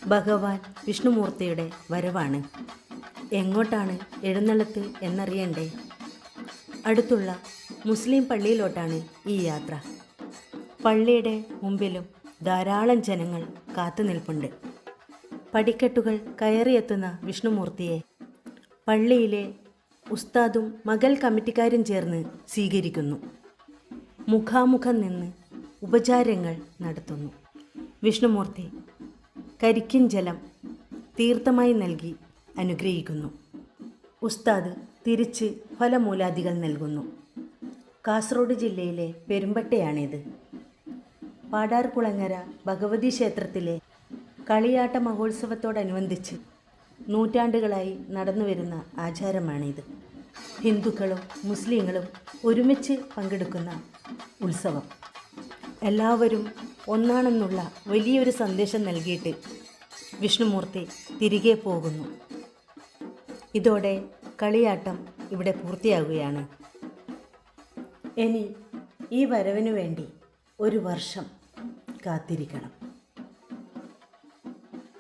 ഭഗവാൻ വിഷ്ണുമൂർത്തിയുടെ വരവാണ്. എങ്ങോട്ടാണ് എഴുന്നള്ളത്ത് എന്നറിയണ്ടേ? അടുത്തുള്ള മുസ്ലിം പള്ളിയിലോട്ടാണ് ഈ യാത്ര. പള്ളിയുടെ മുമ്പിലും ധാരാളം ജനങ്ങൾ കാത്തു നിൽപ്പുണ്ട്. പടിക്കെട്ടുകൾ കയറിയെത്തുന്ന വിഷ്ണുമൂർത്തിയെ പള്ളിയിലെ ഉസ്താദും മകൾ കമ്മിറ്റിക്കാരും ചേർന്ന് സ്വീകരിക്കുന്നു. മുഖാമുഖം നിന്ന് ഉപചാരങ്ങൾ നടത്തുന്നു. വിഷ്ണുമൂർത്തി കരിക്കിൻ ജലം തീർത്ഥമായി നൽകി അനുഗ്രഹിക്കുന്നു. ഉസ്താദ് തിരിച്ച് ഫലമൂലാദികൾ നൽകുന്നു. കാസർഗോഡ് ജില്ലയിലെ പെരുമ്പട്ടയാണിത്. പാടാർകുളങ്ങര ഭഗവതി ക്ഷേത്രത്തിലെ കളിയാട്ട മഹോത്സവത്തോടനുബന്ധിച്ച് നൂറ്റാണ്ടുകളായി നടന്നുവരുന്ന ആചാരമാണിത്. ഹിന്ദുക്കളും മുസ്ലിങ്ങളും ഒരുമിച്ച് പങ്കെടുക്കുന്ന ഉത്സവം. എല്ലാവരും ഒന്നാണെന്നുള്ള വലിയൊരു സന്ദേശം നൽകിയിട്ട് വിഷ്ണുമൂർത്തി തിരികെ പോകുന്നു. ഇതോടെ കളിയാട്ടം ഇവിടെ പൂർത്തിയാകുകയാണ്. ഇനി ഈ വരവിനു വേണ്ടി ഒരു വർഷം കാത്തിരിക്കണം.